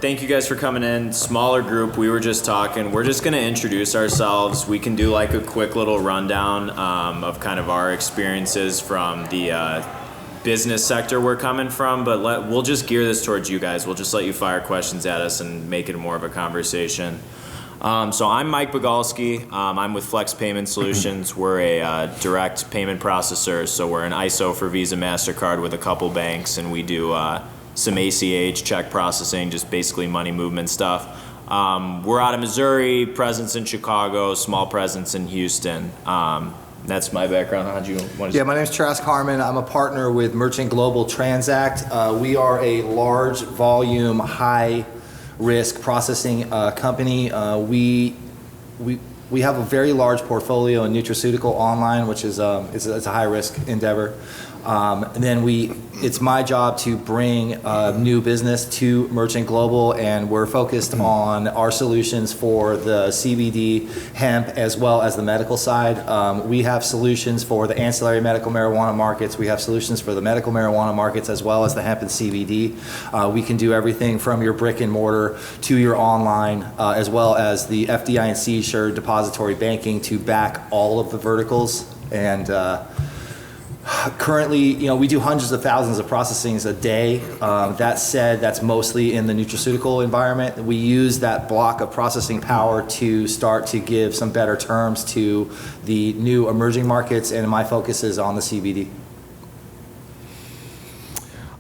thank you guys for coming in. Smaller group, we were just talking. We're just going to introduce ourselves. We can do like a quick little rundown of kind of our experiences from the business sector we're coming from, but we'll just gear this towards you guys. We'll just let you fire questions at us and make it more of a conversation. So I'm Mike Bogalski. I'm with Flex Payment Solutions. We're a direct payment processor, so we're an ISO for Visa, MasterCard with a couple banks, and we do some ACH, check processing, just basically money movement stuff. We're out of Missouri, presence in Chicago, small presence in Houston. That's my background. How'd you want to? Yeah, my name is Trask Harmon. I'm a partner with Merchant Global Transact. We are a large volume, high risk processing company. We have a very large portfolio in nutraceutical online, which is it's a high risk endeavor. And then it's my job to bring new business to Merchant Global, and we're focused on our solutions for the CBD, hemp, as well as the medical side. We have solutions for the ancillary medical marijuana markets. We have solutions for the medical marijuana markets as well as the hemp and CBD. We can do everything from your brick and mortar to your online, as well as the FDIC insured depository banking to back all of the verticals. And currently, we do hundreds of thousands of processings a day. That said, that's mostly in the nutraceutical environment. We use that block of processing power to start to give some better terms to the new emerging markets, and my focus is on the CBD.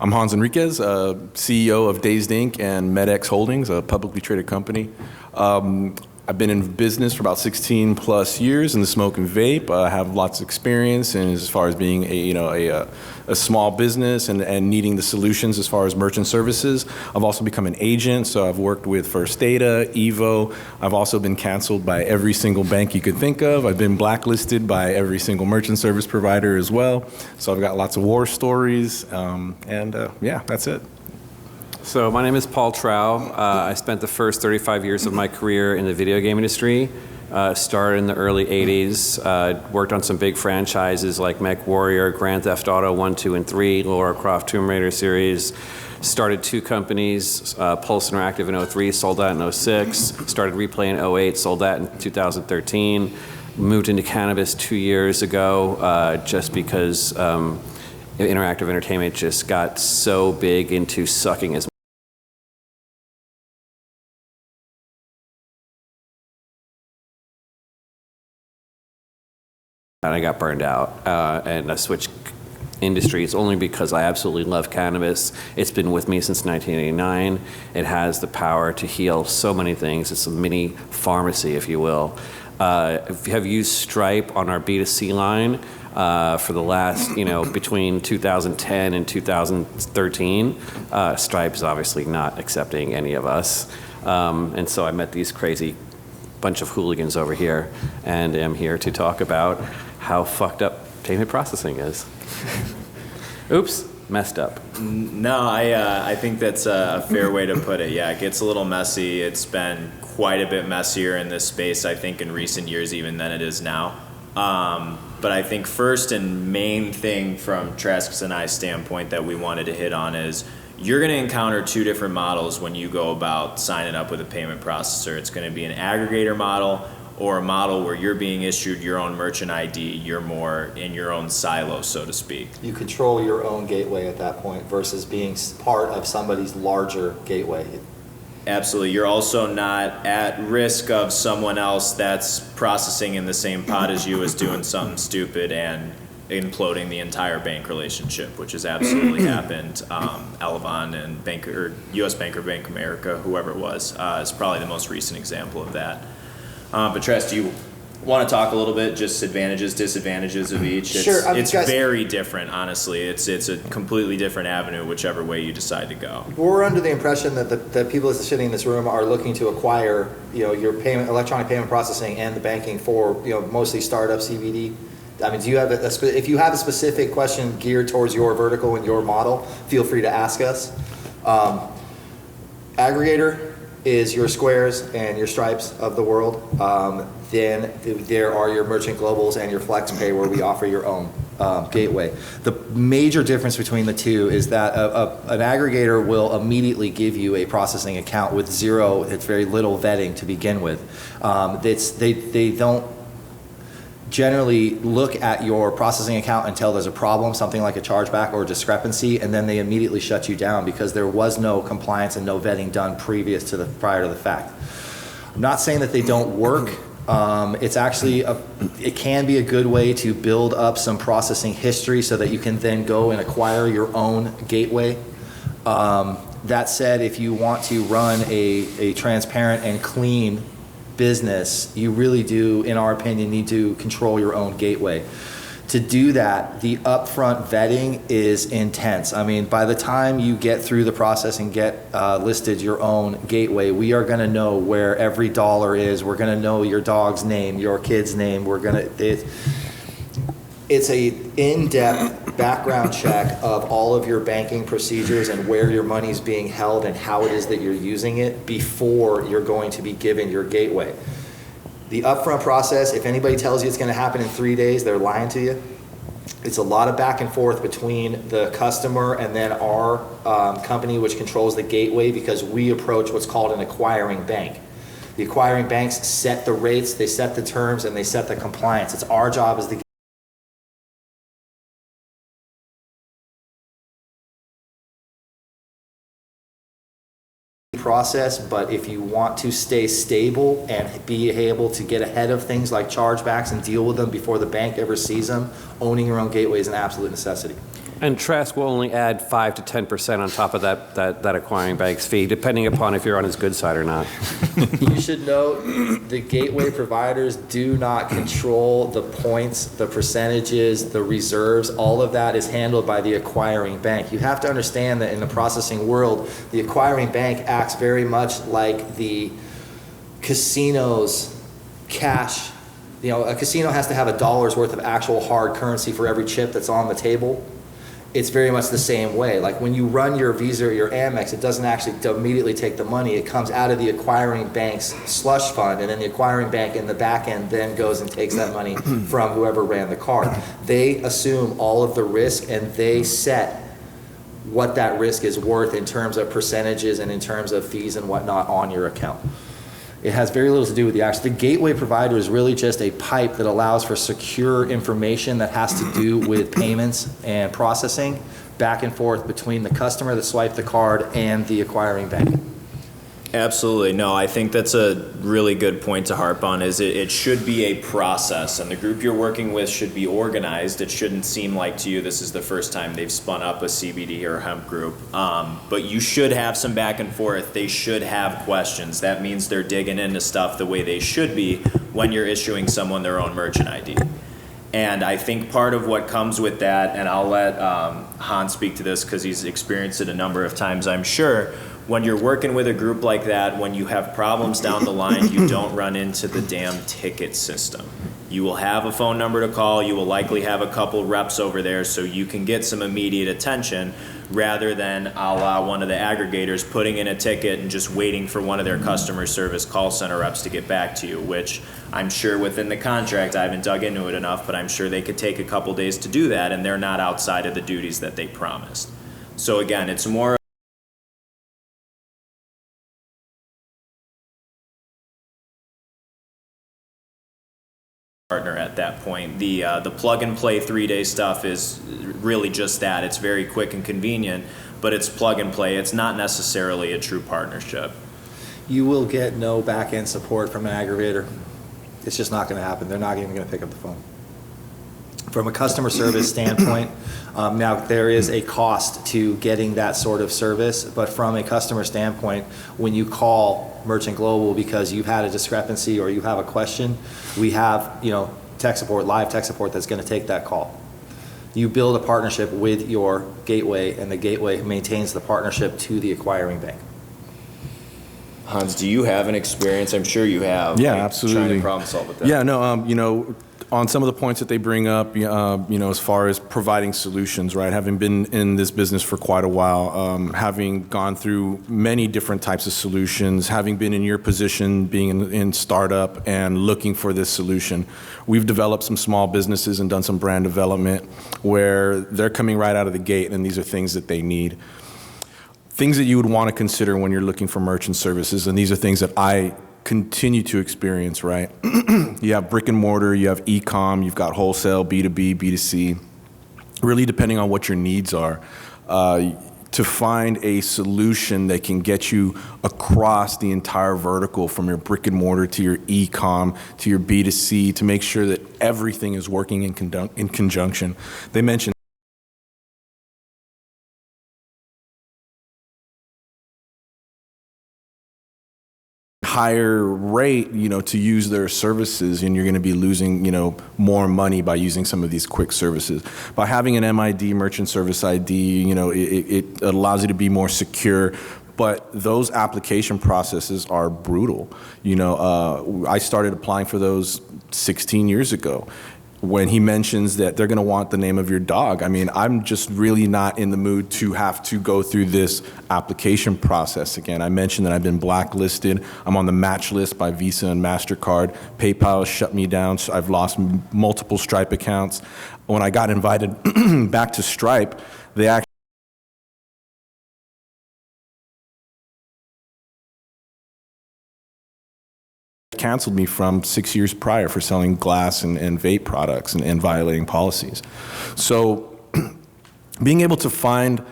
I'm Hans Enriquez, CEO of Dazed Inc. and MedX Holdings, a publicly traded company. I've been in business for about 16 plus years in the smoke and vape. I have lots of experience in as far as being a small business and needing the solutions as far as merchant services. I've also become an agent, so I've worked with First Data, Evo. I've also been canceled by every single bank you could think of. I've been blacklisted by every single merchant service provider as well. So I've got lots of war stories, yeah, that's it. So my name is Paul Trow. I spent the first 35 years of my career in the video game industry. Started in the early 80s, worked on some big franchises like MechWarrior, Grand Theft Auto 1, 2, and 3, Lara Croft Tomb Raider series. Started two companies, Pulse Interactive in 03, sold that in 06. Started Replay in 08, sold that in 2013. Moved into cannabis 2 years ago just because interactive entertainment just got so big into sucking as and I got burned out, and I switched industries only because I absolutely love cannabis. It's been with me since 1989. It has the power to heal so many things. It's a mini pharmacy, if you will. Have used Stripe on our B2C line for the last, between 2010 and 2013. Stripe is obviously not accepting any of us. And so I met these crazy bunch of hooligans over here, and am here to talk about how fucked up payment processing is. Oops, messed up. No, I think that's a fair way to put it. Yeah, it gets a little messy. It's been quite a bit messier in this space, I think, in recent years even than it is now. But I think first and main thing from Trask's and I's standpoint that we wanted to hit on is you're going to encounter two different models when you go about signing up with a payment processor. It's going to be an aggregator model or a model where you're being issued your own merchant ID. You're more in your own silo, so to speak. You control your own gateway at that point versus being part of somebody's larger gateway. Absolutely. You're also not at risk of someone else that's processing in the same pot as you is doing something stupid and imploding the entire bank relationship, which has absolutely happened. Elavon and U.S. Bank or Bank of America, whoever it was, is probably the most recent example of that. But Trask, do you want to talk a little bit just advantages, disadvantages of each? Sure. It's very different, honestly. It's a completely different avenue, whichever way you decide to go. We're under the impression that the people sitting in this room are looking to acquire, your electronic payment processing and the banking for, mostly startup CBD. I mean, do you have if you have a specific question geared towards your vertical and your model, feel free to ask us. Aggregator is your Squares and your Stripes of the world. Then there are your Merchant Globals and your FlexPay where we offer your own gateway. The major difference between the two is that an aggregator will immediately give you a processing account with it's very little vetting to begin with. They don't generally look at your processing account until there's a problem, something like a chargeback or a discrepancy, and then they immediately shut you down because there was no compliance and no vetting done prior to the fact. I'm not saying that they don't work. It's actually it can be a good way to build up some processing history so that you can then go and acquire your own gateway. That said, if you want to run a transparent and clean business, you really do, in our opinion, need to control your own gateway. To do that, the upfront vetting is intense. I mean, by the time you get through the process and get listed your own gateway, we are going to know where every dollar is. We're going to know your dog's name, your kid's name. It's a in-depth background check of all of your banking procedures and where your money's being held and how it is that you're using it before you're going to be given your gateway. The upfront process, if anybody tells you it's going to happen in 3 days, they're lying to you. It's a lot of back and forth between the customer and then our company, which controls the gateway, because we approach what's called an acquiring bank. The acquiring banks set the rates, they set the terms, and they set the compliance. It's our job as the process, but if you want to stay stable and be able to get ahead of things like chargebacks and deal with them before the bank ever sees them, owning your own gateway is an absolute necessity. And Trask will only add 5 to 10% on top of that acquiring bank's fee, depending upon if you're on his good side or not. You should note the gateway providers do not control the points, the percentages, the reserves. All of that is handled by the acquiring bank. You have to understand that in the processing world, the acquiring bank acts very much like the casino's cash. You know, a casino has to have $1 worth of actual hard currency for every chip that's on the table. It's very much the same way. Like when you run your Visa or your Amex, it doesn't actually immediately take the money. It comes out of the acquiring bank's slush fund, and then the acquiring bank in the back end then goes and takes that money from whoever ran the card. They assume all of the risk, and they set what that risk is worth in terms of percentages and in terms of fees and whatnot on your account. It has very little to do with the actual. The gateway provider is really just a pipe that allows for secure information that has to do with payments and processing back and forth between the customer that swiped the card and the acquiring bank. Absolutely. No, I think that's a really good point to harp on, is it should be a process, and the group you're working with should be organized. It shouldn't seem like to you this is the first time they've spun up a CBD or hemp group. But you should have some back and forth. They should have questions. That means they're digging into stuff the way they should be when you're issuing someone their own merchant ID. And I think part of what comes with that, and I'll let Hans speak to this because he's experienced it a number of times, I'm sure, when you're working with a group like that, when you have problems down the line, you don't run into the damn ticket system. You will have a phone number to call. You will likely have a couple reps over there so you can get some immediate attention rather than a la one of the aggregators putting in a ticket and just waiting for one of their customer service call center reps to get back to you, which I'm sure within the contract, I haven't dug into it enough, but I'm sure they could take a couple days to do that, and they're not outside of the duties that they promised. So again, it's more partner at that point. The plug and play 3-day stuff is really just that. It's very quick and convenient, but it's plug and play. It's not necessarily a true partnership. You will get no back end support from an aggregator. It's just not going to happen. They're not even going to pick up the phone. From a customer service standpoint, now there is a cost to getting that sort of service, but from a customer standpoint, when you call Merchant Global because you've had a discrepancy or you have a question, we have, tech support, live tech support that's going to take that call. You build a partnership with your gateway, and the gateway maintains the partnership to the acquiring bank. Hans, do you have an experience? I'm sure you have. Yeah, like, absolutely. Trying to problem solve with that. Yeah, no, on some of the points that they bring up, as far as providing solutions, right? Having been in this business for quite a while, having gone through many different types of solutions, having been in your position, being in startup and looking for this solution, we've developed some small businesses and done some brand development where they're coming right out of the gate, and these are things that they need. Things that you would want to consider when you're looking for merchant services, and these are things that I continue to experience, right? You have brick and mortar, you have e-com, you've got wholesale, B2B, B2C, really depending on what your needs are. To find a solution that can get you across the entire vertical from your brick and mortar to your e-com to your B2C to make sure that everything is working in conjunction. They mentioned higher rate, to use their services, and you're going to be losing, more money by using some of these quick services. By having an MID, merchant service ID, it allows you to be more secure. But those application processes are brutal. I started applying for those 16 years ago. When he mentions that they're going to want the name of your dog, I'm just really not in the mood to have to go through this application process again. I mentioned that I've been blacklisted. I'm on the match list by Visa and MasterCard. PayPal has shut me down. So I've lost multiple Stripe accounts. When I got invited back to Stripe, they actually canceled me from 6 years prior for selling glass and vape products and violating policies. So being able to find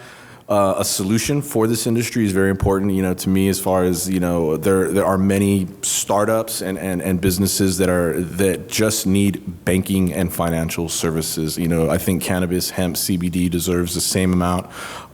a solution for this industry is very important, to me, as far as, there are many startups and businesses that just need banking and financial services. I think cannabis, hemp, CBD deserves the same amount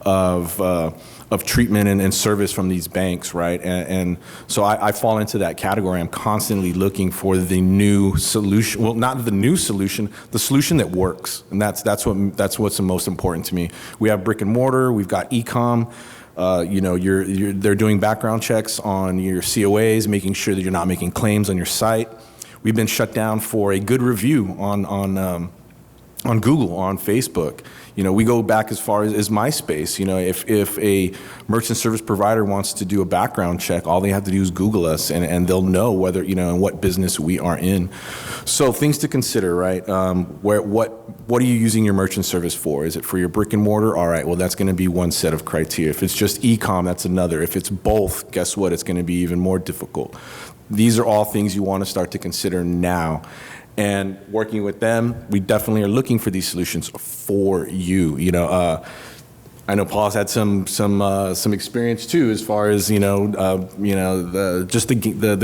of treatment and service from these banks, right? And so I fall into that category. I'm constantly looking for the new solution. Well, not the new solution, the solution that works, and that's what's the most important to me. We have brick and mortar. We've got e-com. They're doing background checks on your COAs, making sure that you're not making claims on your site. We've been shut down for a good review on Google, on Facebook. We go back as far as MySpace. If a merchant service provider wants to do a background check, all they have to do is Google us, and they'll know whether, and what business we are in. So things to consider, right? What are you using your merchant service for? Is it for your brick and mortar? All right, well, that's going to be one set of criteria. If it's just e-com, that's another. If it's both, guess what? It's going to be even more difficult. These are all things you want to start to consider now. And working with them, we definitely are looking for these solutions for you. I know Paul's had some experience too, as far as the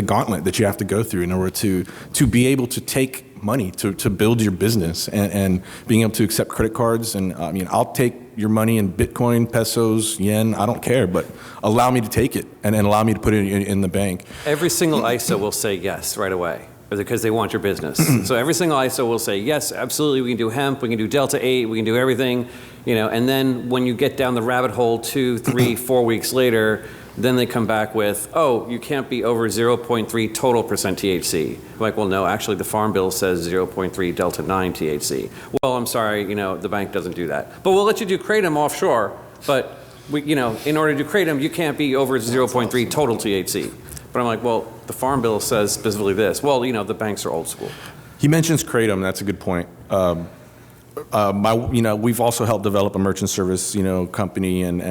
gauntlet that you have to go through in order to be able to take money to build your business and being able to accept credit cards. And I'll take your money in Bitcoin, pesos, yen, I don't care, but allow me to take it and allow me to put it in the bank. Every single ISO will say yes right away, because they want your business. So every single ISO will say, yes, absolutely, we can do hemp, we can do Delta 8, we can do everything, and then when you get down the rabbit hole 2, 3, 4 weeks later, then they come back with, oh, you can't be over 0.3 total percent THC. I'm like, well, no, actually the Farm Bill says 0.3 Delta 9 THC. Well, I'm sorry, the bank doesn't do that. But we'll let you do Kratom offshore, but in order to do Kratom, you can't be over 0.3 total THC. But I'm like, well, the Farm Bill says specifically this. Well, the banks are old school. He mentions Kratom. That's a good point. We've also helped develop a merchant service, company, and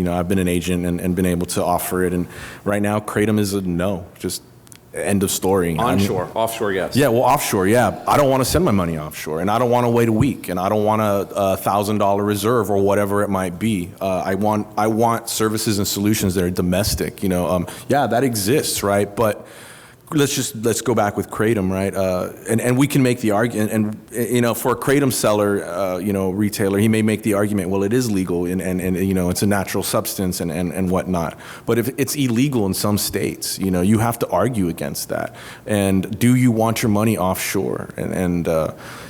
I've been an agent and been able to offer it. And right now, Kratom is a no. Just end of story. Onshore, offshore, yes. Yeah, well, offshore, yeah. I don't want to send my money offshore, and I don't want to wait a week, and I don't want a $1,000 reserve or whatever it might be. I want services and solutions that are domestic. Yeah, that exists, right? But let's go back with Kratom, right? And we can make the argument, and for a Kratom seller, retailer, he may make the argument, well, it is legal and it's a natural substance and whatnot. But if it's illegal in some states, you have to argue against that. And do you want your money offshore? And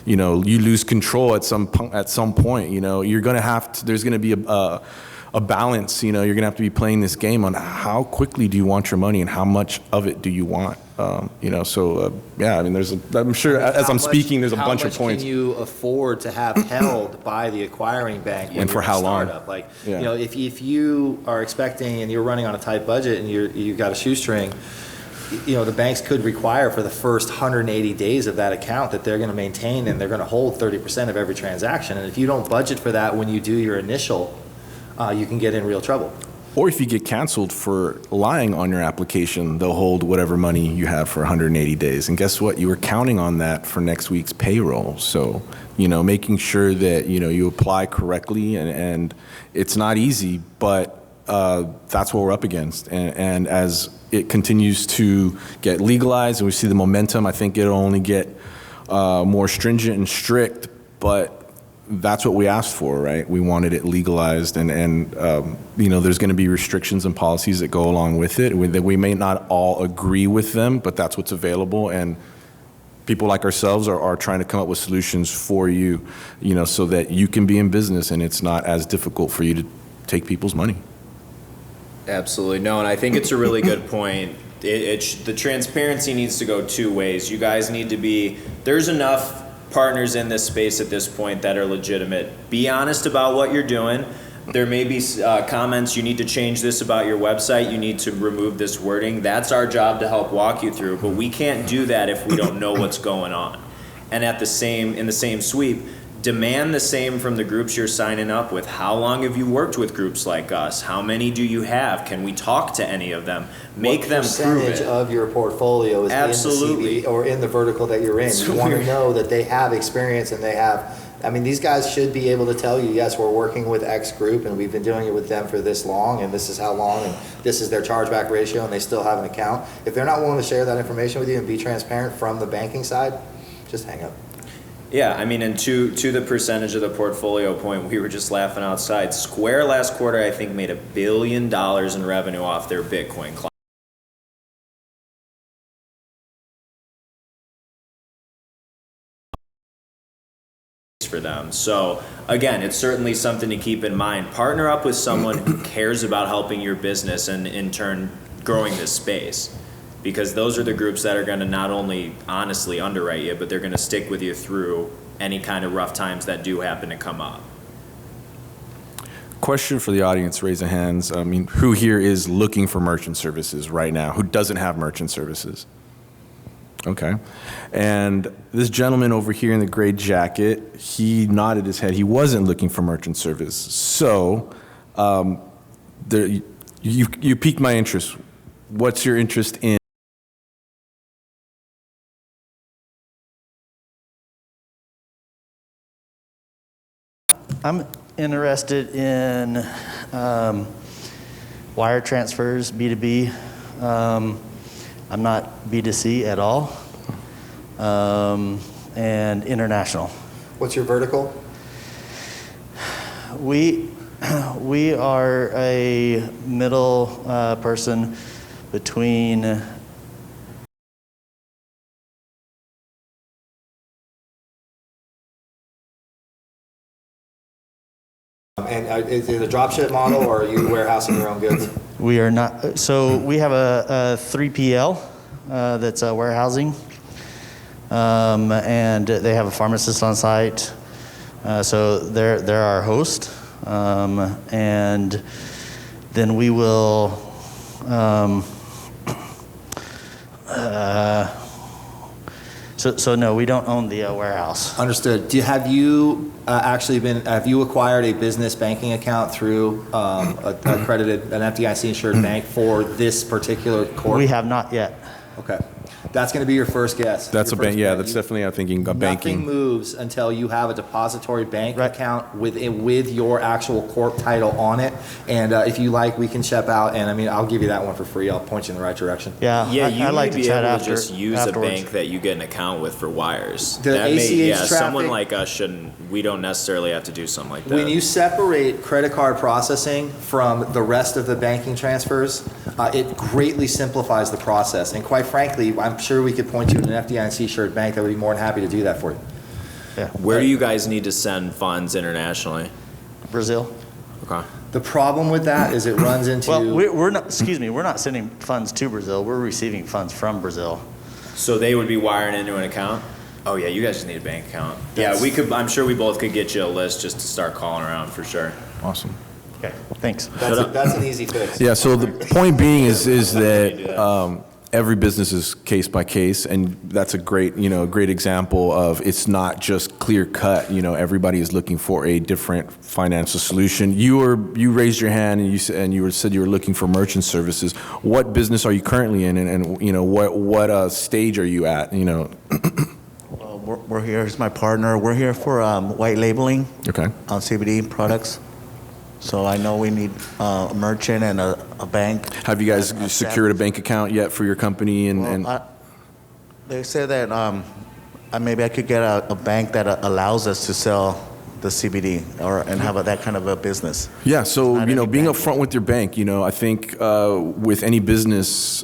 you lose control at some point. You're going to have to. There's going to be a balance. You're going to have to be playing this game on how quickly do you want your money and how much of it do you want. Yeah, I mean, I'm sure as I'm speaking, there's a bunch of points. How much can you afford to have held by the acquiring bank when And for you're how a long? startup? Like, Yeah. if you are expecting and you're running on a tight budget and you've got a shoestring, the banks could require for the first 180 days of that account that they're going to maintain and they're going to hold 30% of every transaction. And if you don't budget for that when you do your initial, you can get in real trouble. Or if you get canceled for lying on your application, they'll hold whatever money you have for 180 days. And guess what? You were counting on that for next week's payroll. So, making sure that, you apply correctly, and it's not easy, but that's what we're up against. And as it continues to get legalized and we see the momentum, I think it'll only get more stringent and strict, but that's what we asked for, right? We wanted it legalized, and there's going to be restrictions and policies that go along with it. We may not all agree with them, but that's what's available, and people like ourselves are trying to come up with solutions for you, so that you can be in business and it's not as difficult for you to take people's money. Absolutely. No, and I think it's a really good point. The transparency needs to go two ways. You guys need to there's enough partners in this space at this point that are legitimate. Be honest about what you're doing. There may be comments, you need to change this about your website, you need to remove this wording. That's our job to help walk you through, but we can't do that if we don't know what's going on. And in the same sweep, demand the same from the groups you're signing up with. How long have you worked with groups like us? How many do you have? Can we talk to any of them? Make them prove percentage it. of your portfolio is Absolutely. in the CB or in the vertical that you're in? So you want to we're- know that they have experience and they have. I mean, these guys should be able to tell you, yes, we're working with X group and we've been doing it with them for this long and this is how long and this is their chargeback ratio and they still have an account. If they're not willing to share that information with you and be transparent from the banking side, just hang up. Yeah, I mean, and to the percentage of the portfolio point, we were just laughing outside. Square last quarter, I think, made $1 billion in revenue off their Bitcoin client. For them. So again, it's certainly something to keep in mind. Partner up with someone who cares about helping your business and in turn growing this space, because those are the groups that are going to not only honestly underwrite you, but they're going to stick with you through any kind of rough times that do happen to come up. Question for the audience, raise of hands. I mean, who here is looking for merchant services right now? Who doesn't have merchant services? Okay. And this gentleman over here in the gray jacket, he nodded his head. He wasn't looking for merchant service. So you piqued my interest. What's your interest in? I'm interested in wire transfers, B2B. I'm not B2C at all, and international. What's your vertical? We are a middle person between And is it a dropship model or are you warehousing your own goods? we are not. So we have a 3PL that's warehousing, and they have a pharmacist on site. So they're our host, and then we will. So no, we don't own the warehouse. Understood. Have you have you acquired a business banking account through an FDIC insured bank for this particular corp? We have not yet. Okay. That's going to be your first guess. That's Your a bank. first Yeah, bet. that's definitely, I'm thinking, a Nothing banking. moves until you have a depository bank Right. account with your actual corp title on it. And if you like, we can ship out. And I mean, I'll give you that one for free. I'll point you in the right direction. Yeah, Yeah, you I'd may like to be chat able after. to just use afterwards. a bank that you get an account with for wires. The ACH someone traffic- like us we don't necessarily have to do something like that. When you separate credit card processing from the rest of the banking transfers, it greatly simplifies the process. And quite frankly, I'm sure we could point you to an FDIC-insured bank that would be more than happy to do that for you. Yeah. Where do you guys need to send funds internationally? Brazil. Okay. The problem with that is it runs into. Well, we're not, excuse me, we're not sending funds to Brazil. We're receiving funds from Brazil. So they would be wiring into an account? Oh yeah, you guys just need a bank account. Yeah, we could, I'm sure we both could get you a list just to start calling around for sure. Awesome. Okay, thanks. That's an easy fix. Yeah, so the point being is that every business is case by case, and that's a great, great example of it's not just clear cut. Everybody is looking for a different financial solution. You raised your hand and you said you were looking for merchant services. What business are you currently in, and what stage are you at? Well, we're here. Here's my partner. We're here for white labeling Okay. on CBD products. So I know we need a merchant and a bank. Have you guys secured a bank account yet for your company? They said that maybe I could get a bank that allows us to sell the CBD and have that kind of a business. Yeah, so Not any being bank. upfront with your bank, I think with any business,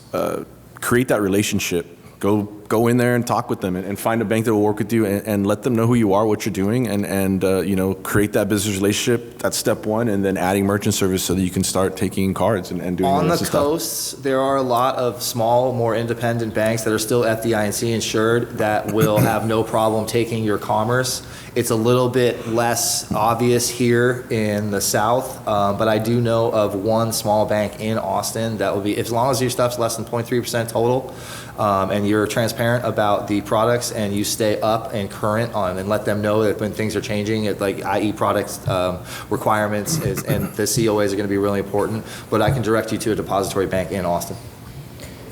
create that relationship. Go in there and talk with them and find a bank that will work with you and let them know who you are, what you're doing, and create that business relationship. That's step one, and then adding merchant service so that you can start taking cards and doing On the this stuff. coasts, there are a lot of small, more independent banks that are still FDIC insured that will have no problem taking your commerce. It's a little bit less obvious here in the South, but I do know of one small bank in Austin that will be, as long as your stuff's less than 0.3% total, and you're transparent about the products and you stay up and current on and let them know that when things are changing, like i.e. products requirements and the COAs are going to be really important, but I can direct you to a depository bank in Austin.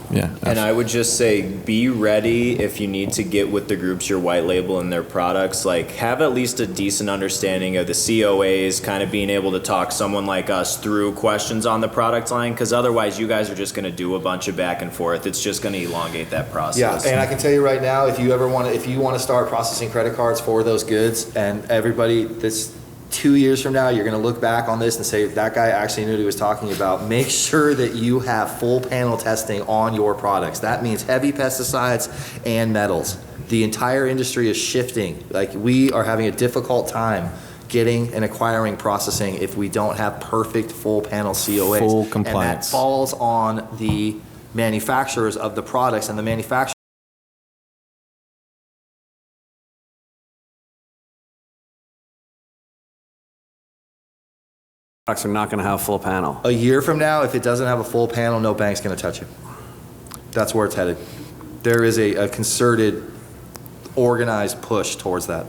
Yeah. And I would just say, be ready if you need to get with the groups your white label and their products. Like, have at least a decent understanding of the COAs, kind of being able to talk someone like us through questions on the product line, because otherwise you guys are just going to do a bunch of back and forth. It's just going to elongate that process. Yeah, and I can tell you right now, if you want to start processing credit cards for those goods, and everybody that's 2 years from now, you're going to look back on this and say, that guy actually knew what he was talking about. Make sure that you have full panel testing on your products. That means heavy pesticides and metals. The entire industry is shifting. Like, we are having a difficult time getting and acquiring processing if we don't have perfect full panel COAs. Full compliance. And that falls on the manufacturers of the products, and the manufacturers Products are not going to have full panel. a year from now, if it doesn't have a full panel, no bank's going to touch it. That's where it's headed. There is a concerted, organized push towards that.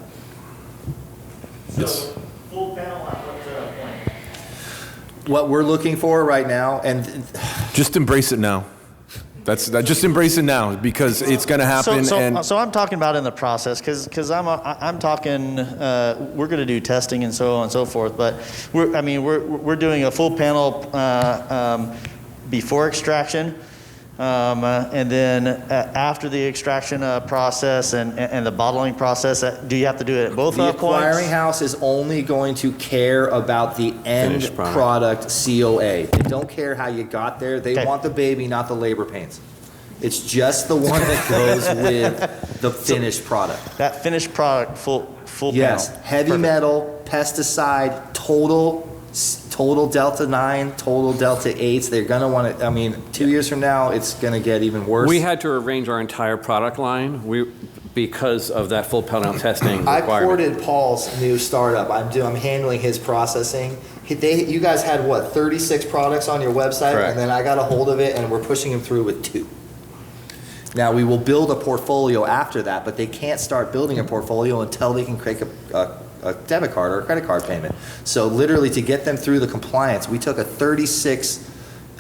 Yes. Full panel on what point? What we're looking for right now, and Just embrace it now. Just embrace it now, because it's going to happen. So I'm talking about in the process, because I'm talking, we're going to do testing and so on and so forth, but we're doing a full panel before extraction, and then after the extraction process and the bottling process. Do you have to do it at both the points? acquiring house is only going to care about the end Finished product COA. They don't care how you got there. They Okay. want the baby, not the labor pains. It's just the one that goes with the finished product. That finished product, full Yes, panel. heavy Perfect. metal, pesticide, total Delta 9, total Delta 8s. They're going to want to, 2 years from now, it's going to get even worse. We had to arrange our entire product line because of that full panel testing I requirement. ported Paul's new startup. I'm handling his processing. You guys had, 36 products on your website? Correct. And then I got a hold of it, and we're pushing him through with 2. Now, we will build a portfolio after that, but they can't start building a portfolio until they can create a debit card or a credit card payment. So literally, to get them through the compliance, we took a 36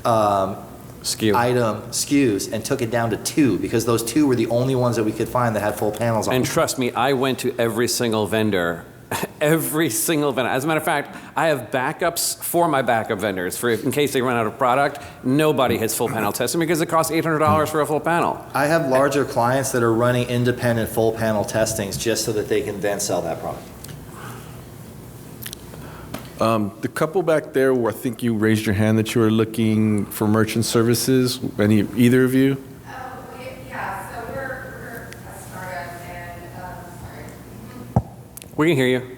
SKU. item SKUs and took it down to 2, because those 2 were the only ones that we could find that had full panels on And them. trust me, I went to every single vendor. Every single vendor. As a matter of fact, I have backups for my backup vendors in case they run out of product. Nobody hits full panel testing because it costs $800 for a full panel. I have larger clients that are running independent full panel testings just so that they can then sell that product. The couple back there, where I think you raised your hand that you were looking for merchant services. Either of you? Yeah, so we're a startup and, sorry. We can hear you.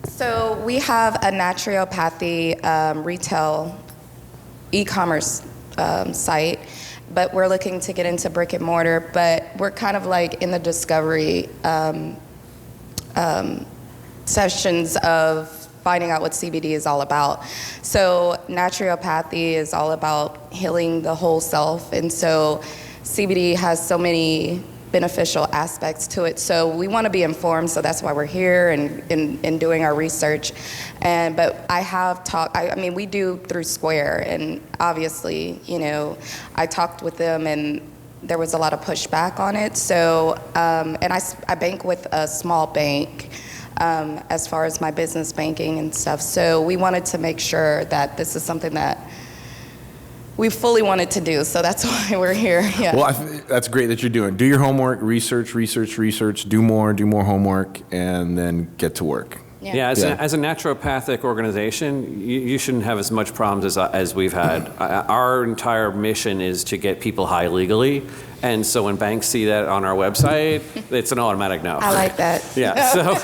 So we have a naturopathy retail e-commerce site, but we're looking to get into brick and mortar, but we're kind of like in the discovery sessions of finding out what CBD is all about. So naturopathy is all about healing the whole self, and so CBD has so many beneficial aspects to it. So we want to be informed, so that's why we're here and doing our research. But I have talked, I mean, we do through Square, and obviously, you know, I talked with them and there was a lot of pushback on it. So, and I bank with a small bank as far as my business banking and stuff. So we wanted to make sure that this is something that we fully wanted to do, so that's why we're here. Yeah. Well, that's great that you're doing. Do your homework, research, do more homework, and then get to work. Yeah, as a naturopathic organization, you shouldn't have as much problems as we've had. Our entire mission is to get people high legally, and so when banks see that on our website, it's an automatic no. I like that. Yeah, so.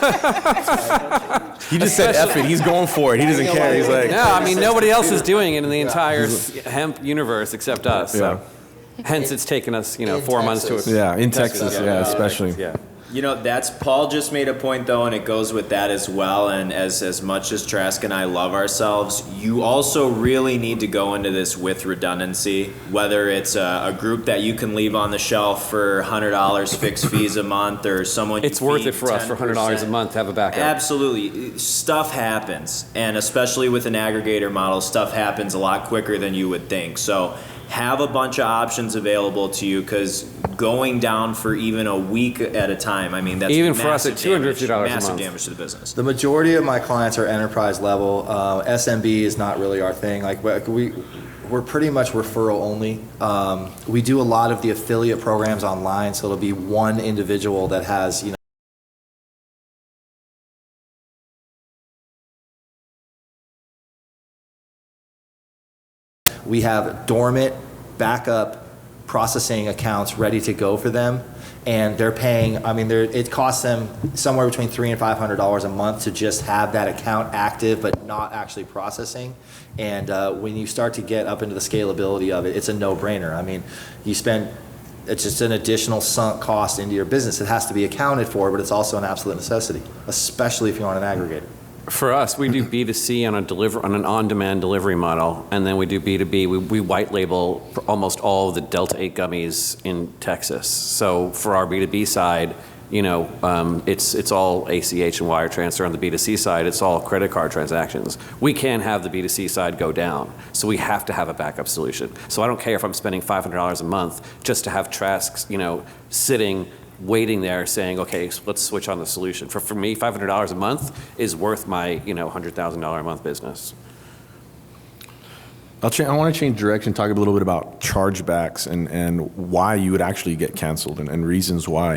He just said F it, he's going for it, he doesn't care, he's like. No, I mean, nobody else is doing it in the entire hemp universe except us, so. Hence, it's taken us, 4 months to. Yeah, in Texas, especially. Yeah. You know, Paul just made a point though, and it goes with that as well. And as much as Trask and I love ourselves, you also really need to go into this with redundancy, whether it's a group that you can leave on the shelf for $100 fixed fees a month, or someone it's worth it for us for $100 a month to have a backup. Absolutely. Stuff happens. And especially with an aggregator model, stuff happens a lot quicker than you would think. So have a bunch of options available to you, because going down for even a week at a time, I mean, that's even for us at $250 a month. Massive damage to the business. The majority of my clients are enterprise level. SMB is not really our thing. Like we're pretty much referral only. We do a lot of the affiliate programs online, so it'll be one individual that has, we have dormant backup processing accounts ready to go for them, and they're paying, it costs them somewhere between $300 and $500 a month to just have that account active but not actually processing. And when you start to get up into the scalability of it, it's a no-brainer. I mean, it's just an additional sunk cost into your business. It has to be accounted for, but it's also an absolute necessity, especially if you're on an aggregator. For us, we do B2C on an on-demand delivery model, and then we do B2B. We white label almost all of the Delta 8 gummies in Texas. So for our B2B side, it's all ACH and wire transfer. On the B2C side, it's all credit card transactions. We can't have the B2C side go down, so we have to have a backup solution. So I don't care if I'm spending $500 a month just to have Trask, sitting waiting there saying, okay, let's switch on the solution. For me, $500 a month is worth my, $100,000 a month business. I want to change direction, talk a little bit about chargebacks and why you would actually get canceled and reasons why.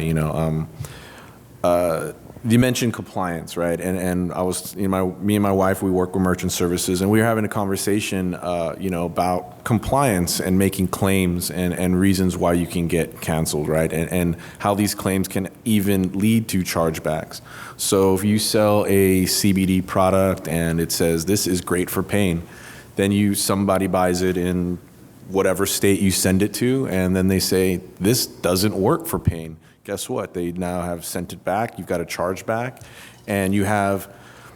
You mentioned compliance, right? And I was, me and my wife, we work with merchant services, and we were having a conversation, about compliance and making claims and reasons why you can get canceled, right? And how these claims can even lead to chargebacks. So if you sell a CBD product and it says this is great for pain, then somebody buys it in whatever state you send it to, and then they say this doesn't work for pain. Guess what? They now have sent it back. You've got a chargeback, and you have,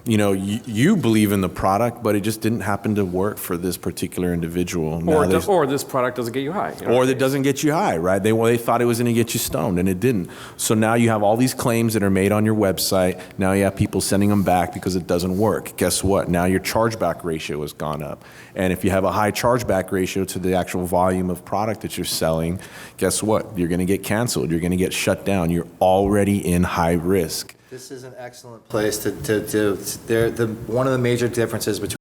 you believe in the product, but it just didn't happen to work for this particular individual. Or this product doesn't get you high. Or it doesn't get you high, right? They thought it was going to get you stoned, and it didn't. So now you have all these claims that are made on your website. Now you have people sending them back because it doesn't work. Guess what? Now your chargeback ratio has gone up. And if you have a high chargeback ratio to the actual volume of product that you're selling, guess what? You're going to get canceled. You're going to get shut down. You're already in high risk. This is an excellent place to one of the major differences between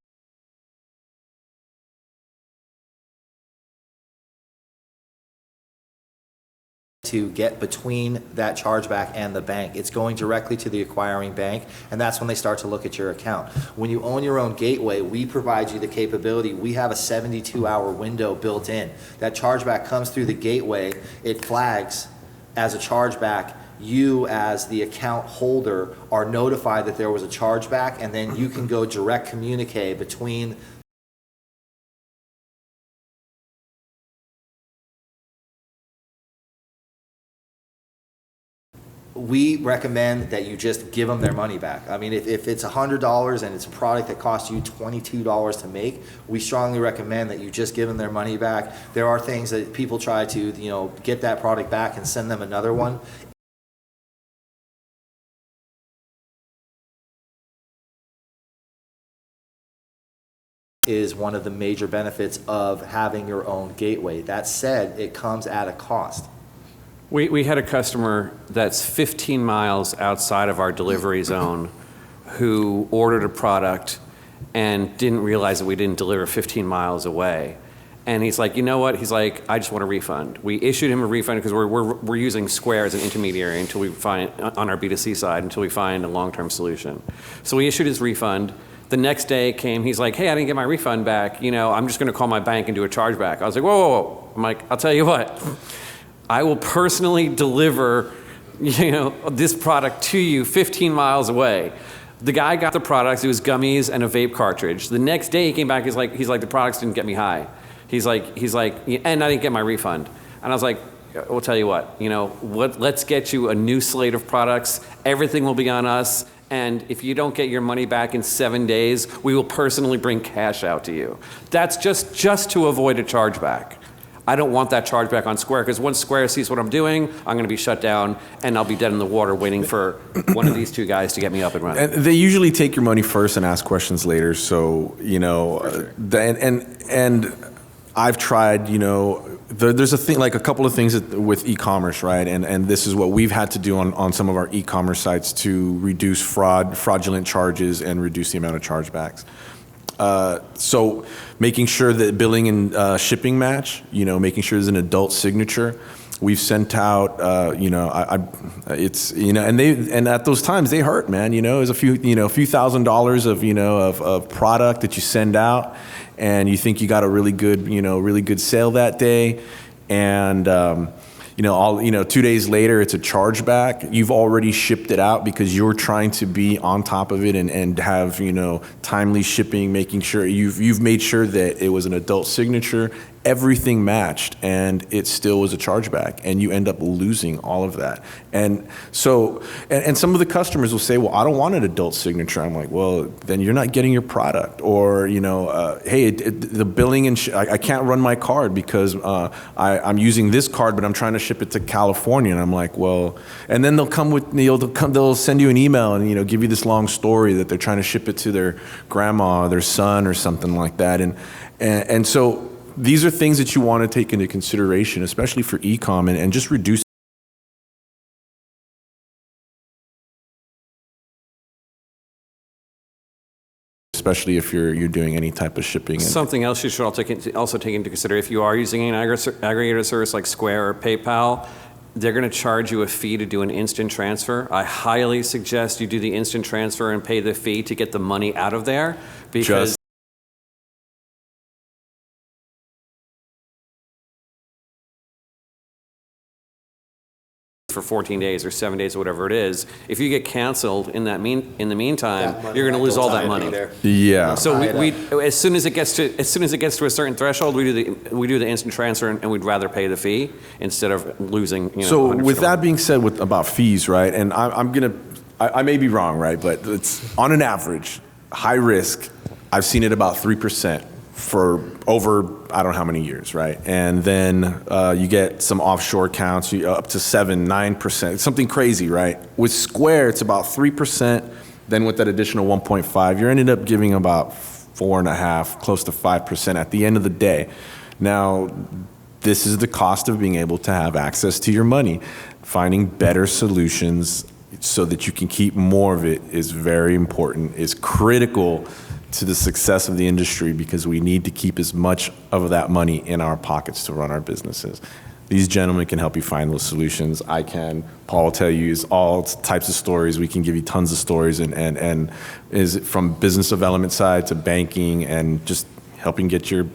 to get between that chargeback and the bank. It's going directly to the acquiring bank, and that's when they start to look at your account. When you own your own gateway, we provide you the capability. We have a 72-hour window built in. That chargeback comes through the gateway, it flags as a chargeback, you as the account holder are notified that there was a chargeback, and then you can go direct communicate between we recommend that you just give them their money back. I mean, if it's $100 and it's a product that costs you $22 to make, we strongly recommend that you just give them their money back. There are things that people try to, you know, get that product back and send them another one. Is one of the major benefits of having your own gateway. That said, it comes at a cost. We had a customer that's 15 miles outside of our delivery zone who ordered a product and didn't realize that we didn't deliver 15 miles away. And he's like, you know what? He's like, I just want a refund. We issued him a refund because we're using Square as an intermediary until we find, on our B2C side, until we find a long-term solution. So we issued his refund. The next day came, he's like, hey, I didn't get my refund back. You know, I'm just going to call my bank and do a chargeback. I was like, whoa, whoa, whoa. I'm like, I'll tell you what. I will personally deliver, you know, this product to you 15 miles away. The guy got the products. It was gummies and a vape cartridge. The next day he came back. He's like, the products didn't get me high. He's like, and I didn't get my refund. And I was like, we'll tell you what, you know, let's get you a new slate of products. Everything will be on us. And if you don't get your money back in 7 days, we will personally bring cash out to you. That's just to avoid a chargeback. I don't want that chargeback on Square, because once Square sees what I'm doing, I'm going to be shut down and I'll be dead in the water waiting for one of these two guys to get me up and running. And they usually take your money first and ask questions later. So, you know, and I've tried, you know, there's a thing, like a couple of things with e-commerce, right? And this is what we've had to do on some of our e-commerce sites to reduce fraudulent charges and reduce the amount of chargebacks. So making sure that billing and shipping match, you know, making sure there's an adult signature. We've sent out, you know, it's, you know, and at those times they hurt, man. You know, there's a few $1,000s of, you know, of product that you send out, and you think you got a really good sale that day, and you know, 2 days later, it's a chargeback. You've already shipped it out because you're trying to be on top of it and have, you know, timely shipping, making sure you've made sure that it was an adult signature, everything matched, and it still was a chargeback, and you end up losing all of that. And so, and some of the customers will say, well, I don't want an adult signature. I'm like, well, then you're not getting your product. Or, you know, hey, the billing and I can't run my card because I'm using this card, but I'm trying to ship it to California. And I'm like, well, and then they'll come with, they'll send you an email and, you know, give you this long story that they're trying to ship it to their grandma or their son or something like that. And so these are things that you want to take into consideration, especially for e-com, and just reduce. Especially if you're doing any type of shipping. Something else you should also take into consideration, if you are using an aggregator service like Square or PayPal, they're going to charge you a fee to do an instant transfer. I highly suggest you do the instant transfer and pay the fee to get the money out of there, because for 14 days or 7 days or whatever it is, if you get canceled in the meantime, you're going to lose all that money. Yeah. So we as soon as it gets to a certain threshold, we do the instant transfer, and we'd rather pay the fee instead of losing. You know, so with that being said, about fees, right? And I may be wrong, right? But it's on an average, high risk. I've seen it about 3% for over, I don't know how many years, right? And then you get some offshore accounts up to 7%, 9%, something crazy, right? With Square, it's about 3%. Then with that additional 1.5, you're ended up giving about 4.5%, close to 5% at the end of the day. Now, this is the cost of being able to have access to your money. Finding better solutions so that you can keep more of it is very important, is critical to the success of the industry, because we need to keep as much of that money in our pockets to run our businesses. These gentlemen can help you find those solutions. I can. Paul will tell you all types of stories. We can give you tons of stories, and is from business development side to banking and just helping get your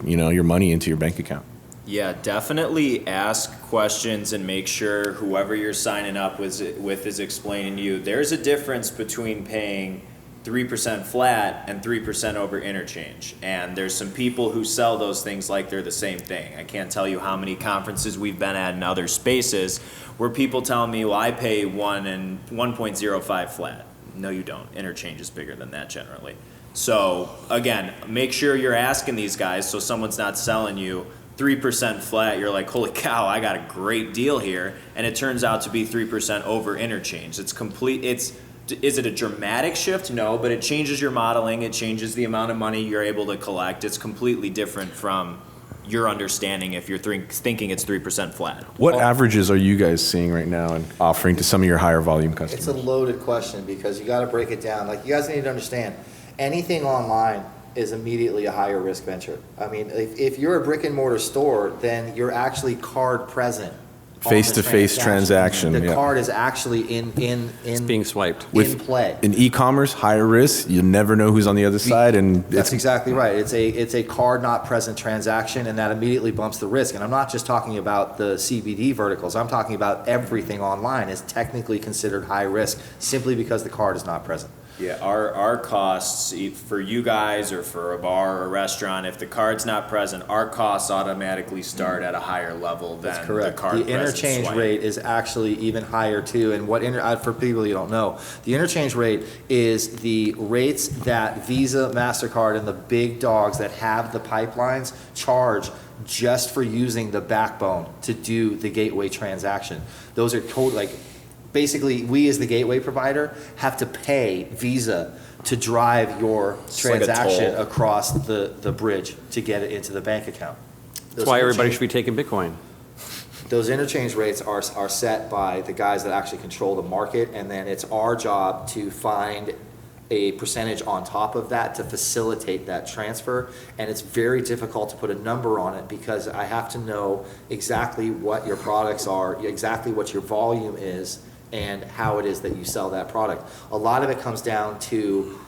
money into your bank account. Yeah, definitely ask questions and make sure whoever you're signing up with is explaining to you. There's a difference between paying 3% flat and 3% over interchange. And there's some people who sell those things like they're the same thing. I can't tell you how many conferences we've been at in other spaces where people tell me, well, I pay 1.05 flat. No, you don't. Interchange is bigger than that generally. So again, make sure you're asking these guys so someone's not selling you 3% flat. You're like, holy cow, I got a great deal here. And it turns out to be 3% over interchange. It's complete. Is it a dramatic shift? No, but it changes your modeling. It changes the amount of money you're able to collect. It's completely different from your understanding if you're thinking it's 3% flat. What averages are you guys seeing right now and offering to some of your higher volume customers? It's a loaded question because you got to break it down. Like, you guys need to understand, anything online is immediately a higher risk venture. I mean, if you're a brick and mortar store, then you're actually card present. Face-to-face transaction. The card is actually It's being swiped. in play. In e-commerce, higher risk, you never know who's on the other side, and That's exactly right. It's a card not present transaction, and that immediately bumps the risk. And I'm not just talking about the CBD verticals. I'm talking about everything online is technically considered high risk simply because the card is not present. Yeah, our costs for you guys or for a bar or a restaurant, if the card's not present, our costs automatically start at a higher level than That's correct. the card The interchange swipe. rate is actually even higher too. And for people you don't know, the interchange rate is the rates that Visa, MasterCard, and the big dogs that have the pipelines charge just for using the backbone to do the gateway transaction. Those are basically, we as the gateway provider have to pay Visa to drive your It's like a transaction toll. across the bridge to get it into the bank account. That's why everybody should be taking Bitcoin. Those interchange rates are set by the guys that actually control the market, and then it's our job to find a percentage on top of that to facilitate that transfer. And it's very difficult to put a number on it because I have to know exactly what your products are, exactly what your volume is, and how it is that you sell that product. A lot of it comes down to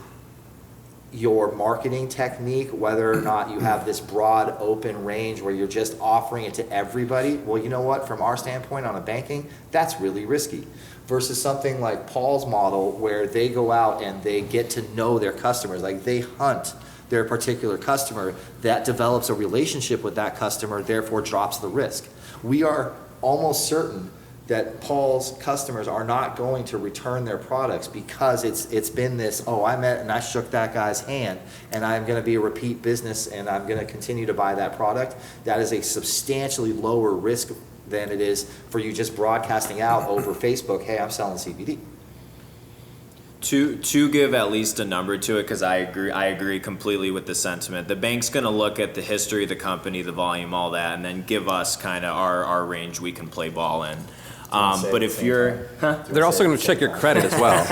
your marketing technique, whether or not you have this broad open range where you're just offering it to everybody. Well, you know what, from our standpoint on a banking, that's really risky. Versus something like Paul's model where they go out and they get to know their customers, like they hunt their particular customer, that develops a relationship with that customer, therefore drops the risk. We are almost certain that Paul's customers are not going to return their products because it's been this, I met and I shook that guy's hand and I'm going to be a repeat business and I'm going to continue to buy that product. That is a substantially lower risk than it is for you just broadcasting out over Facebook, hey, I'm selling CBD. To give at least a number to it, because I agree completely with the sentiment. The bank's going to look at the history of the company, the volume, all that, and then give us kind of our range we can play ball in. But if you're, They're also going to check your credit as well.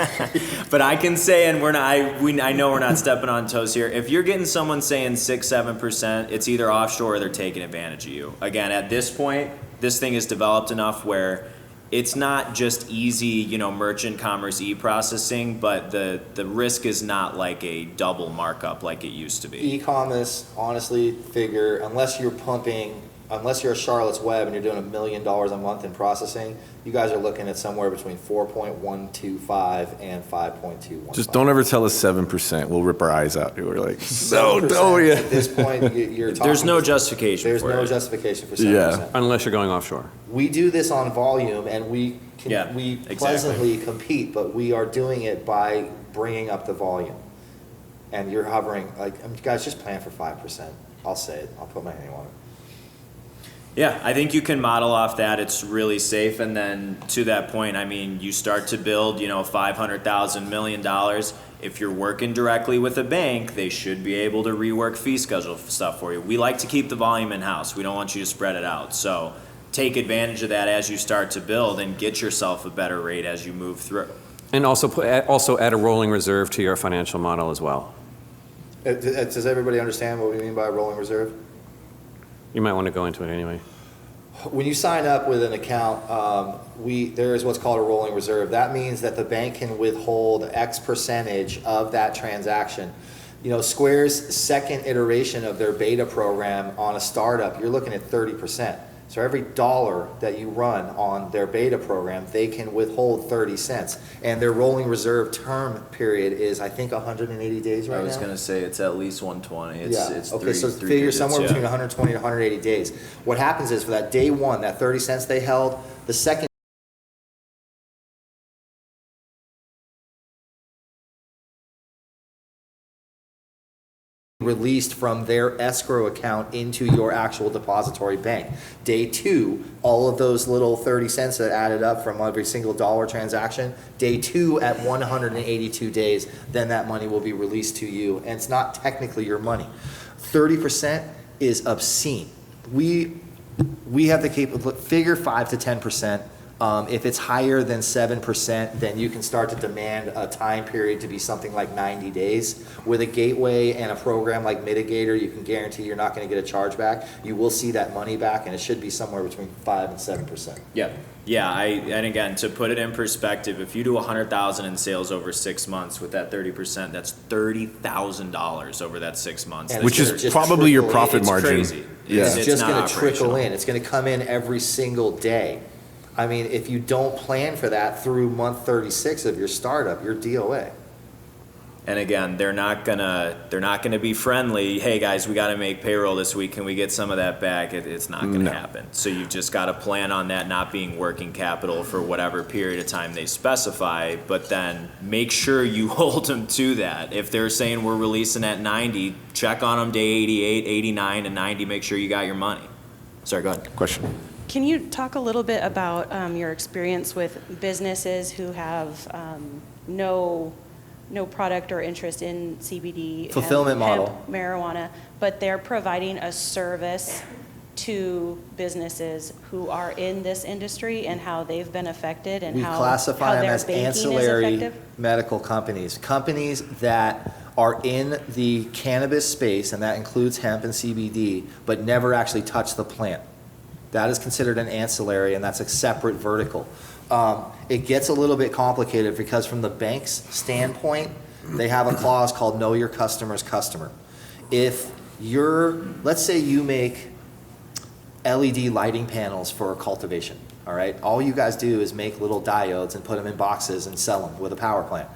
but I can say, and I know we're not stepping on toes here. If you're getting someone saying 6-7%, it's either offshore or they're taking advantage of you. Again, at this point, this thing is developed enough where it's not just easy, merchant commerce e-processing, but the risk is not like a double markup like it used to be. E-commerce, honestly, figure, unless you're a Charlotte's Web and you're doing $1 million a month in processing, you guys are looking at somewhere between 4.125 and 5.215. just don't ever tell us 7%. We'll rip our eyes out. We're like, 7% At this point, you're talking. There's no justification There's for no it. justification for 7%. Yeah. Unless you're going offshore. We do this on volume, and we Yeah, pleasantly compete, but we are doing it by bringing up the volume. And you're hovering, guys, just plan for 5%. I'll say it. I'll put my name on it. Yeah, I think you can model off that. It's really safe. And then to that point, you start to build, $500,000, $1 million. If you're working directly with a bank, they should be able to rework fee schedule stuff for you. We like to keep the volume in-house. We don't want you to spread it out. So take advantage of that as you start to build and get yourself a better rate as you move through. And also add a rolling reserve to your financial model as well. Does everybody understand what we mean by rolling reserve? You might want to go into it anyway. When you sign up with an account, there is what's called a rolling reserve. That means that the bank can withhold X percentage of that transaction. Square's second iteration of their beta program on a startup, you're looking at 30%. So every dollar that you run on their beta program, they can withhold 30 cents. And their rolling reserve term period is, I think, 180 days right now. I was gonna say it's at least 120. It's Okay, three, so three figure digits, somewhere yeah. between 120 to 180 days. What happens is for that day one, that 30 cents they held, the second released from their escrow account into your actual depository bank. Day two, all of those little 30 cents that added up from every single dollar transaction, day two at 182 days, then that money will be released to you, and it's not technically your money. 30% is obscene. We have the capability, figure 5 to 10%. If it's higher than 7%, then you can start to demand a time period to be something like 90 days. With a gateway and a program like Mitigator, you can guarantee you're not going to get a chargeback. You will see that money back, and it should be somewhere between 5 and 7%. Yeah. Yeah, and again, to put it in perspective, if you do 100,000 in sales over 6 months with that 30%, that's $30,000 over that 6 months. And Which it's is just probably your trickle in. profit It's margin. crazy. Yeah. It's just not going to trickle operational. in. It's going to come in every single day. I mean, if you don't plan for that through month 36 of your startup, you're DOA. And again, they're not gonna be friendly. Hey guys, we got to make payroll this week. Can we get some of that back? It's not gonna happen. So you've just got to plan on that not being working capital for whatever period of time they specify. But then make sure you hold them to that. If they're saying we're releasing at 90, check on them day 88, 89, and 90. Make sure you got your money. Sorry, go ahead. Question. Can you talk a little bit about your experience with businesses who have no product or interest in CBD, Fulfillment model. hemp, marijuana, but they're providing a service to businesses who are in this industry and how they've been affected and We how classify them their as banking is ancillary effective? medical companies. Companies that are in the cannabis space, and that includes hemp and CBD, but never actually touch the plant. That is considered an ancillary, and that's a separate vertical. It gets a little bit complicated because from the bank's standpoint, they have a clause called know your customer's customer. If let's say you make LED lighting panels for cultivation, all right? All you guys do is make little diodes and put them in boxes and sell them with a power plant.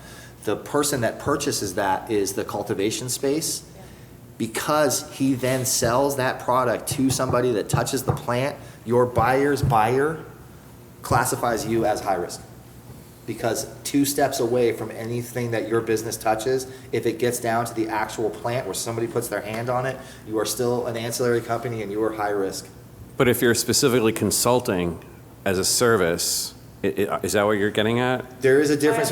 The person that purchases that is the cultivation space. Because he then sells that product to somebody that touches the plant, your buyer's buyer classifies you as high risk. Because 2 steps away from anything that your business touches, if it gets down to the actual plant where somebody puts their hand on it, you are still an ancillary company and you are high risk. But if you're specifically consulting as a service, is that what you're getting at? There is a difference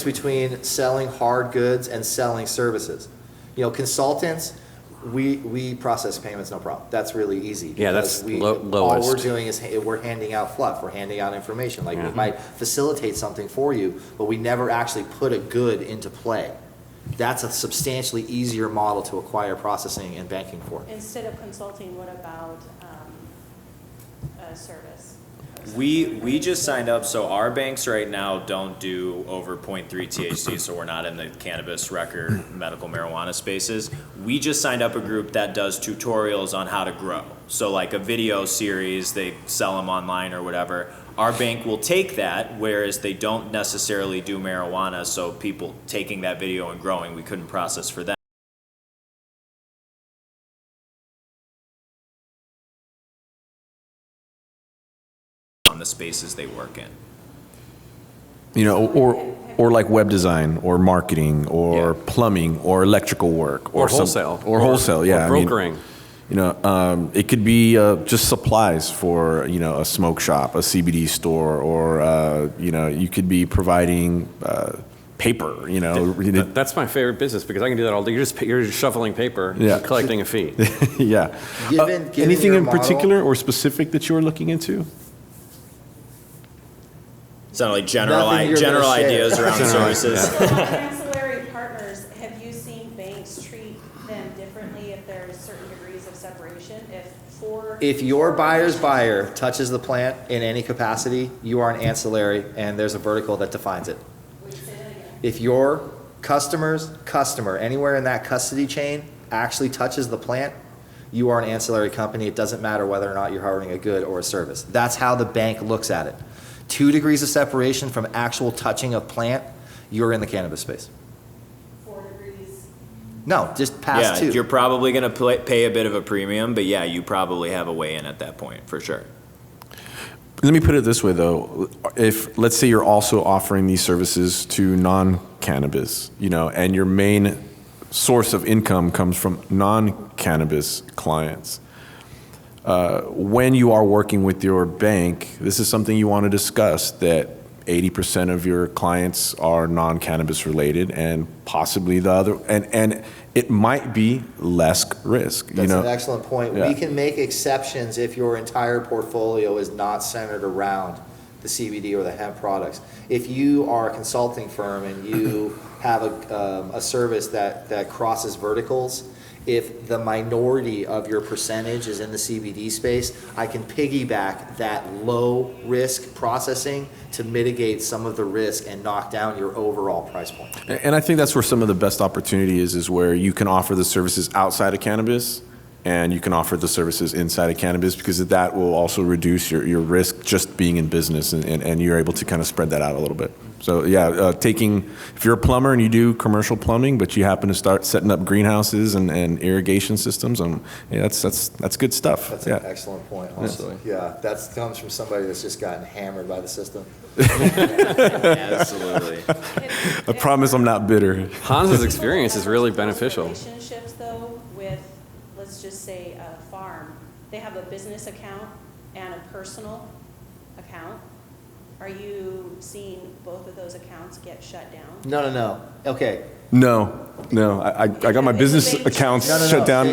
between selling hard goods and selling services. Consultants, we process payments, no problem. That's really easy. Yeah, that's all lowest. we're doing is we're handing out fluff. We're handing out information. Like we might facilitate something for you, but we never actually put a good into play. That's a substantially easier model to acquire processing and banking for. Instead of consulting, what about a service? We just signed up, so our banks right now don't do over 0.3 THC, so we're not in the cannabis, record, medical marijuana spaces. We just signed up a group that does tutorials on how to grow. So like a video series, they sell them online or whatever. Our bank will take that, whereas they don't necessarily do marijuana, so people taking that video and growing, we couldn't process for them. On the spaces they work in. Or like web design or marketing or plumbing or electrical work Or wholesale. or wholesale. Yeah, Or brokering. It could be just supplies for a smoke shop, a CBD store, or you could be providing paper. That's my favorite business because I can do that all day. You're just shuffling paper and collecting a fee. Yeah. Given Anything your in model- particular or specific that you were looking into? Sound like general Nothing you're general gonna share. ideas around services. So on ancillary partners, have you seen banks treat them differently if there's certain degrees of separation? If your buyer's buyer touches the plant in any capacity, you are an ancillary, and there's a vertical that defines it. If your customer, anywhere in that custody chain actually touches the plant, you are an ancillary company. It doesn't matter whether or not you're harboring a good or a service. That's how the bank looks at it. 2 degrees of separation from actual touching of plant, you're in the cannabis space. 4 degrees. No, just past Yeah, 2. you're probably going to pay a bit of a premium, but yeah, you probably have a way in at that point, for sure. Let me put it this way, though. If, let's say you're also offering these services to non-cannabis, and your main source of income comes from non-cannabis clients. When you are working with your bank, this is something you want to discuss, that 80% of your clients are non-cannabis related, and possibly the other, and it might be less risk. That's an excellent point. Yeah. We can make exceptions if your entire portfolio is not centered around the CBD or the hemp products. If you are a consulting firm and you have a service that crosses verticals, if the minority of your percentage is in the CBD space, I can piggyback that low risk processing to mitigate some of the risk and knock down your overall price point. And I think that's where some of the best opportunity is where you can offer the services outside of cannabis and you can offer the services inside of cannabis, because that will also reduce your risk just being in business, and you're able to kind of spread that out a little bit. So yeah, if you're a plumber and you do commercial plumbing, but you happen to start setting up greenhouses and irrigation systems, that's good stuff. That's yeah. an excellent point, also. Yeah, that comes from somebody that's just gotten hammered by the system. Absolutely. I promise I'm not bitter. Hans's experience is really beneficial. Relationships, though, with, let's just say, a farm, they have a business account and a personal account. Are you seeing both of those accounts get shut down? No. Okay. No. I got my business accounts shut down.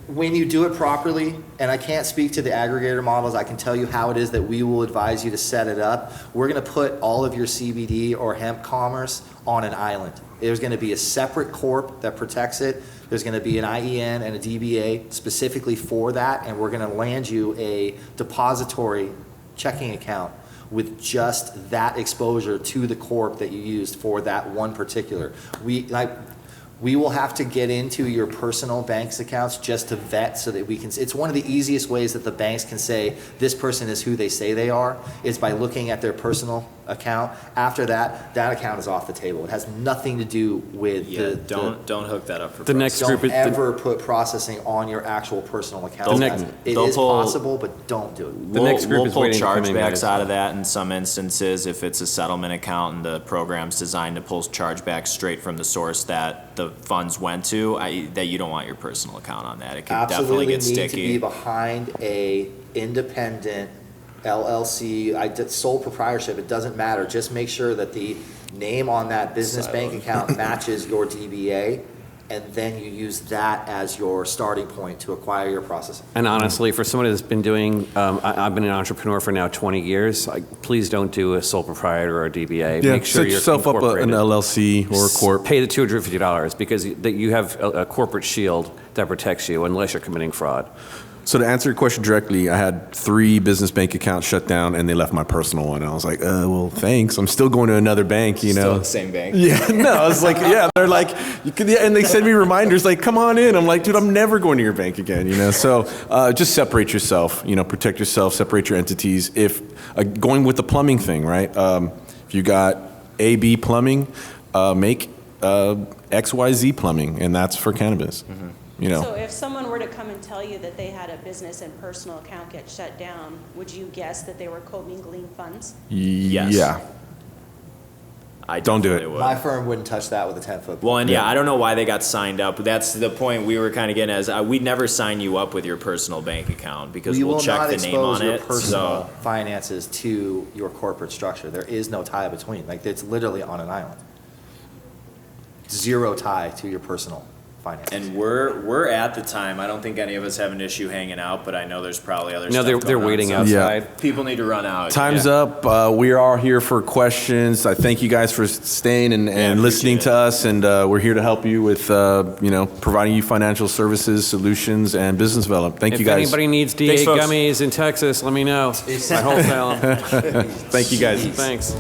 When you do it properly, and I can't speak to the aggregator models, I can tell you how it is that we will advise you to set it up. We're going to put all of your CBD or hemp commerce on an island. There's going to be a separate corp that protects it. There's going to be an IEN and a DBA specifically for that, and we're going to land you a depository checking account with just that exposure to the corp that you used for that one particular. We will have to get into your personal bank's accounts just to vet so that we can, it's one of the easiest ways that the banks can say this person is who they say they are, is by looking at their personal account. After that account is off the table. It has nothing to do with don't hook that up for The next group don't is ever put processing on your actual personal account. It they'll is pull- possible, but don't do it. The next group we'll is pull waiting to come in, chargebacks guys. out of that in some instances if it's a settlement account and the program's designed to pull chargebacks straight from the source that the funds went to. That you don't want your personal account on that. It could definitely Absolutely get need to be sticky. behind a independent LLC, sole proprietorship, it doesn't matter. Just make sure that the name on that business bank account matches your DBA, and then you use that as your starting point to acquire your processing. And honestly, for somebody that's been doing, I've been an entrepreneur for now 20 years, please don't do a sole proprietor or a DBA. Yeah, Make sure set you're yourself up an incorporated. LLC or a corp. Pay the $250 because you have a corporate shield that protects you unless you're committing fraud. So to answer your question directly, I had 3 business bank accounts shut down, and they left my personal one. I was like, well, thanks. I'm still going to another bank, Still the same bank. Yeah, no, I was like, yeah. They're like, you could, yeah, and they send me reminders like, come on in. I'm like, dude, I'm never going to your bank again, So just separate yourself, protect yourself, separate your entities. If going with the plumbing thing, right? If you got AB plumbing, make XYZ plumbing, and that's for cannabis. Mm-hmm. So if someone were to come and tell you that they had a business and personal account get shut down, would you guess that they were commingling funds? Yes. Yeah. I Don't do definitely it. would. My firm wouldn't touch that with a 10-foot. Well, and I don't know why they got signed up. That's the point we were kind of getting as we'd never sign you up with your personal bank account because We we'll will check not the name expose on your it. personal So finances to your corporate structure. There is no tie between. It's literally on an island. Zero tie to your personal finances. and we're at the time. I don't think any of us have an issue hanging out, but I know there's probably other No, stuff they're going on, waiting so outside. People need to run out. Time's Yeah. up. We are here for questions. I thank you guys for staying and listening appreciate to us, and we're here to help you with, providing you financial services, solutions, and business development. Thank you If guys. anybody needs D8 Thanks, folks. gummies in Texas, let me know. I wholesale them. Thank you guys. Thanks.